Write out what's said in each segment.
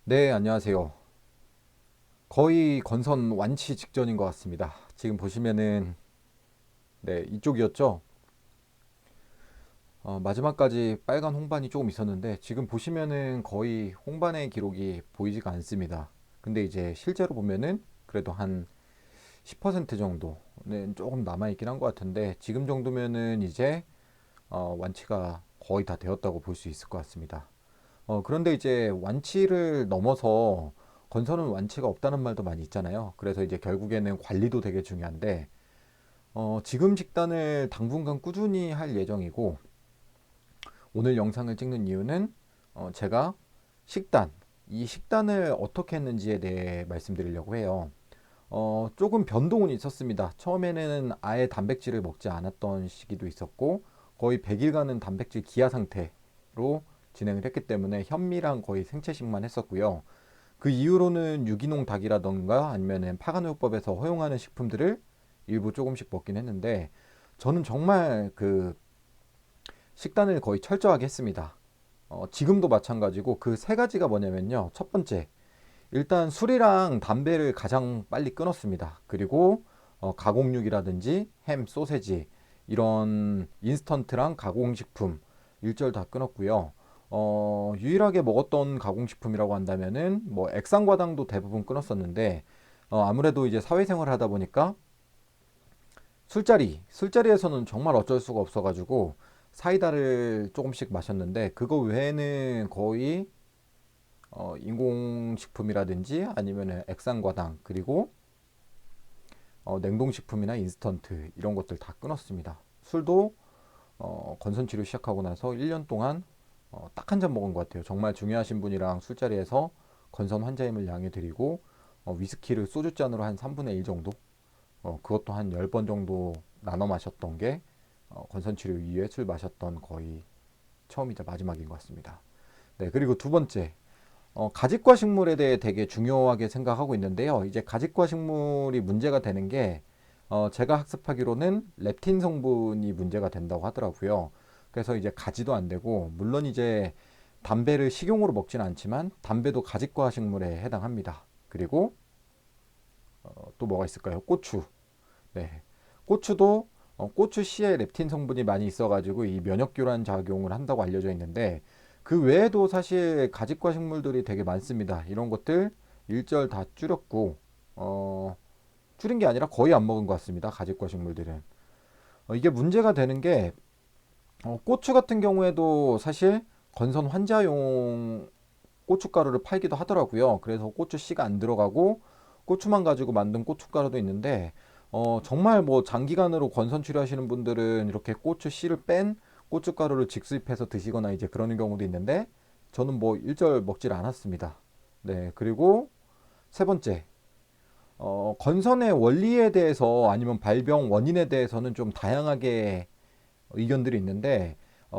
네, 안녕하세요. 거의 건선 완치 직전인 것 같습니다. 지금 보시면은, 네, 이쪽이었죠? 마지막까지 빨간 홍반이 조금 있었는데, 지금 보시면은 거의 홍반의 기록이 보이지가 않습니다. 근데 이제 실제로 보면은 그래도 한 10% 정도는 조금 남아있긴 한 것 같은데, 지금 정도면은 이제 완치가 거의 다 되었다고 볼 수 있을 것 같습니다. 그런데 이제 완치를 넘어서 건설은 완치가 없다는 말도 많이 있잖아요. 그래서 이제 결국에는 관리도 되게 중요한데, 지금 식단을 당분간 꾸준히 할 예정이고, 오늘 영상을 찍는 이유는, 제가 식단, 이 식단을 어떻게 했는지에 대해 말씀드리려고 해요. 조금 변동은 있었습니다. 처음에는 아예 단백질을 먹지 않았던 시기도 있었고, 거의 100일간은 단백질 기하 상태로 진행을 했기 때문에 현미랑 거의 생채식만 했었고요. 그 이후로는 유기농 닭이라던가 아니면은 파간호법에서 허용하는 식품들을 일부 조금씩 먹긴 했는데 저는 정말 그 식단을 거의 철저하게 했습니다. 지금도 마찬가지고 그 세 가지가 뭐냐면요. 첫 번째, 일단 술이랑 담배를 가장 빨리 끊었습니다. 그리고 가공육이라든지 햄, 소세지 이런 인스턴트랑 가공식품 일절 다 끊었고요. 유일하게 먹었던 가공식품이라고 한다면은 뭐 액상과당도 대부분 끊었었는데 아무래도 이제 사회생활을 하다 보니까 술자리에서는 정말 어쩔 수가 없어가지고 사이다를 조금씩 마셨는데 그거 외에는 거의 인공식품이라든지 아니면 액상과당 그리고 냉동식품이나 인스턴트 이런 것들 다 끊었습니다. 술도 건선치료 시작하고 나서 1년 동안 딱 한 잔 먹은 것 같아요. 정말 중요하신 분이랑 술자리에서 건선 환자임을 양해드리고 위스키를 소주잔으로 한 3분의 1 정도 그것도 한 10번 정도 나눠 마셨던 게 건선치료 이후에 술 마셨던 거의 처음이자 마지막인 것 같습니다. 네, 그리고 두 번째 가직과 식물에 대해 되게 중요하게 생각하고 있는데요. 이제 가직과 식물이 문제가 되는 게 제가 학습하기로는 렙틴 성분이 문제가 된다고 하더라고요. 그래서 이제 가지도 안 되고 물론 이제 담배를 식용으로 먹지는 않지만 담배도 가직과 식물에 해당합니다. 그리고 또 뭐가 있을까요? 고추. 네. 고추도 고추 씨에 렙틴 성분이 많이 있어가지고 이 면역 교란 작용을 한다고 알려져 있는데 그 외에도 사실 가직과 식물들이 되게 많습니다. 이런 것들 일절 다 줄였고 줄인 게 아니라 거의 안 먹은 것 같습니다. 가직과 식물들은 이게 문제가 되는 게 고추 같은 경우에도 사실 건선 환자용 고춧가루를 팔기도 하더라고요. 그래서 고추 씨가 안 들어가고 고추만 가지고 만든 고춧가루도 있는데 정말 뭐 장기간으로 권선 치료하시는 분들은 이렇게 고추 씨를 뺀 고춧가루를 직수입해서 드시거나 이제 그러는 경우도 있는데 저는 뭐 일절 먹질 않았습니다. 네, 그리고 세 번째, 건선의 원리에 대해서 아니면 발병 원인에 대해서는 좀 다양하게 의견들이 있는데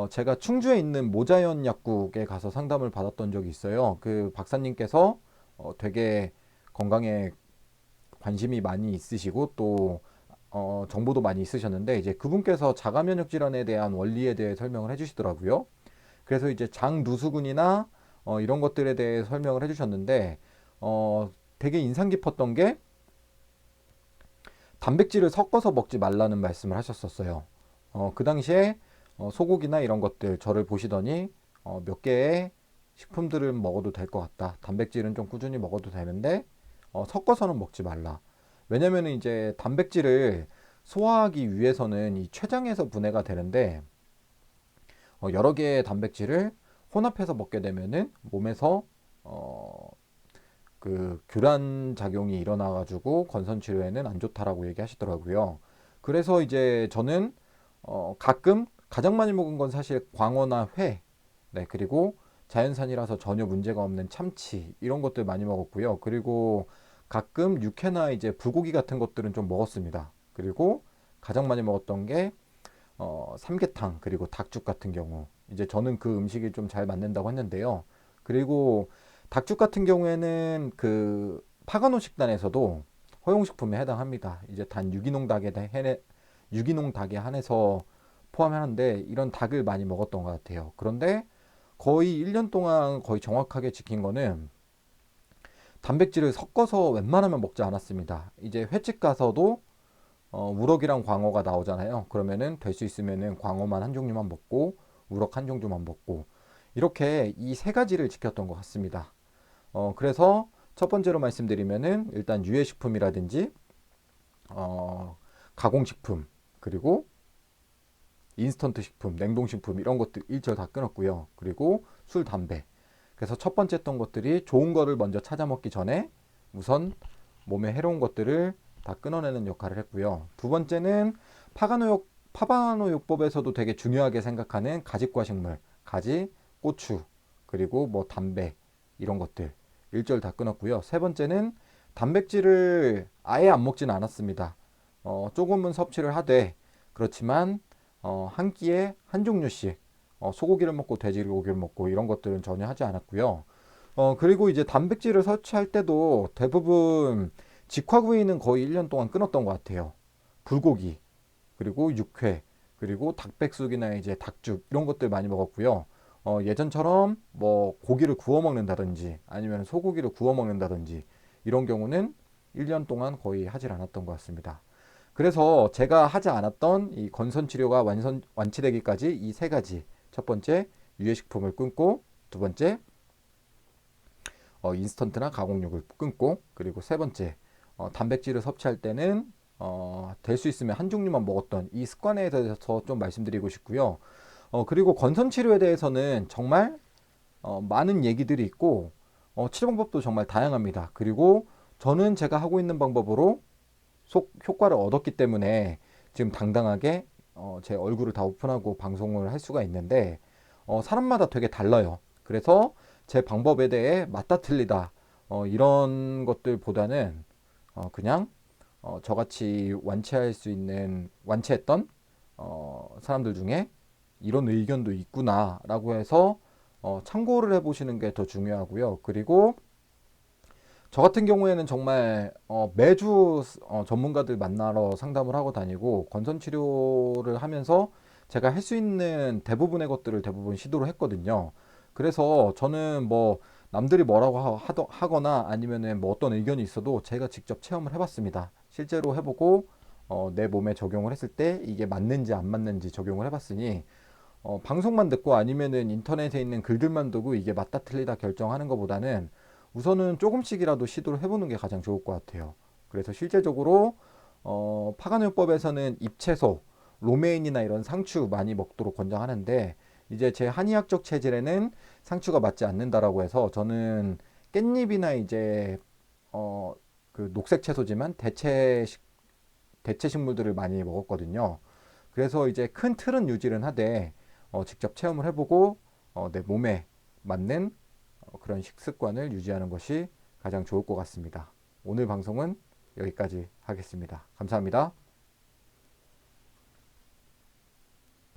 제가 충주에 있는 모자연 약국에 가서 상담을 받았던 적이 있어요. 그 박사님께서 되게 건강에 관심이 많이 있으시고 또 정보도 많이 있으셨는데 이제 그분께서 자가 면역 질환에 대한 원리에 대해 설명을 해주시더라고요. 그래서 이제 장 누수군이나 이런 것들에 대해 설명을 해주셨는데 되게 인상 깊었던 게 단백질을 섞어서 먹지 말라는 말씀을 하셨었어요. 그 당시에 소고기나 이런 것들 저를 보시더니 몇 개의 식품들은 먹어도 될 것 같다. 단백질은 좀 꾸준히 먹어도 되는데 섞어서는 먹지 말라. 왜냐면은 이제 단백질을 소화하기 위해서는 이 췌장에서 분해가 되는데 여러 개의 단백질을 혼합해서 먹게 되면은 몸에서 어, 그 교란 작용이 일어나 가지고 건선 치료에는 안 좋다라고 얘기하시더라고요. 그래서 이제 저는 가끔 가장 많이 먹은 건 사실 광어나 회, 네, 그리고 자연산이라서 전혀 문제가 없는 참치 이런 것들 많이 먹었고요. 그리고 가끔 육회나 이제 불고기 같은 것들은 좀 먹었습니다. 그리고 가장 많이 먹었던 게 삼계탕 그리고 닭죽 같은 경우 이제 저는 그 음식이 좀 잘 맞는다고 했는데요. 그리고 닭죽 같은 경우에는 그 파가노 식단에서도 허용식품에 해당합니다. 이제 단 유기농 닭에 한해서 포함하는데 이런 닭을 많이 먹었던 것 같아요. 그런데 거의 1년 동안 거의 정확하게 지킨 거는 단백질을 섞어서 웬만하면 먹지 않았습니다. 이제 횟집 가서도 우럭이랑 광어가 나오잖아요. 그러면은 될 수 있으면은 광어만 한 종류만 먹고 우럭 한 종류만 먹고 이렇게 이 세 가지를 지켰던 것 같습니다. 그래서 첫 번째로 말씀드리면은 일단 유해식품이라든지 가공식품 그리고 인스턴트 식품, 냉동식품 이런 것들 일절 다 끊었고요. 그리고 술, 담배. 그래서 첫 번째 했던 것들이 좋은 거를 먼저 찾아 먹기 전에 우선 몸에 해로운 것들을 다 끊어내는 역할을 했고요. 두 번째는 파바노요법에서도 되게 중요하게 생각하는 가집과 식물, 가지, 고추, 그리고 뭐 담배 이런 것들 일절 다 끊었고요. 세 번째는 단백질을 아예 안 먹지는 않았습니다. 조금은 섭취를 하되 그렇지만 한 끼에 한 종류씩 소고기를 먹고 돼지고기를 먹고 이런 것들은 전혀 하지 않았고요. 그리고 이제 단백질을 섭취할 때도 대부분 직화구이는 거의 1년 동안 끊었던 것 같아요. 불고기, 그리고 육회, 그리고 닭백숙이나 이제 닭죽 이런 것들 많이 먹었고요. 예전처럼 뭐 고기를 구워 먹는다든지 아니면 소고기를 구워 먹는다든지 이런 경우는 1년 동안 거의 하질 않았던 것 같습니다. 그래서 제가 하지 않았던 이 건선 치료가 완치되기까지 이 세 가지. 첫 번째, 유해식품을 끊고, 두 번째, 인스턴트나 가공육을 끊고, 그리고 세 번째, 단백질을 섭취할 때는 될 수 있으면 한 종류만 먹었던 이 습관에 대해서 좀 말씀드리고 싶고요. 그리고 건선 치료에 대해서는 정말 많은 얘기들이 있고 치료 방법도 정말 다양합니다. 그리고 저는 제가 하고 있는 방법으로 효과를 얻었기 때문에 지금 당당하게 제 얼굴을 다 오픈하고 방송을 할 수가 있는데 사람마다 되게 달라요. 그래서 제 방법에 대해 맞다 틀리다 이런 것들보다는 그냥 저같이 완치했던 사람들 중에 이런 의견도 있구나라고 해서 참고를 해보시는 게 더 중요하고요. 그리고 저 같은 경우에는 정말 매주 전문가들 만나러 상담을 하고 다니고 건선 치료를 하면서 제가 할 수 있는 대부분의 것들을 대부분 시도를 했거든요. 그래서 저는 뭐 남들이 뭐라고 하거나 아니면은 뭐 어떤 의견이 있어도 제가 직접 체험을 해봤습니다. 실제로 해보고 내 몸에 적용을 했을 때 이게 맞는지 안 맞는지 적용을 해봤으니 방송만 듣고 아니면은 인터넷에 있는 글들만 두고 이게 맞다 틀리다 결정하는 것보다는 우선은 조금씩이라도 시도를 해보는 게 가장 좋을 것 같아요. 그래서 실제적으로 파가노법에서는 잎채소, 로메인이나 이런 상추 많이 먹도록 권장하는데 이제 제 한의학적 체질에는 상추가 맞지 않는다라고 해서 저는 깻잎이나 이제 그 녹색 채소지만 대체 식물들을 많이 먹었거든요. 그래서 이제 큰 틀은 유지는 하되 직접 체험을 해보고 내 몸에 맞는 그런 식습관을 유지하는 것이 가장 좋을 것 같습니다. 오늘 방송은 여기까지 하겠습니다. 감사합니다.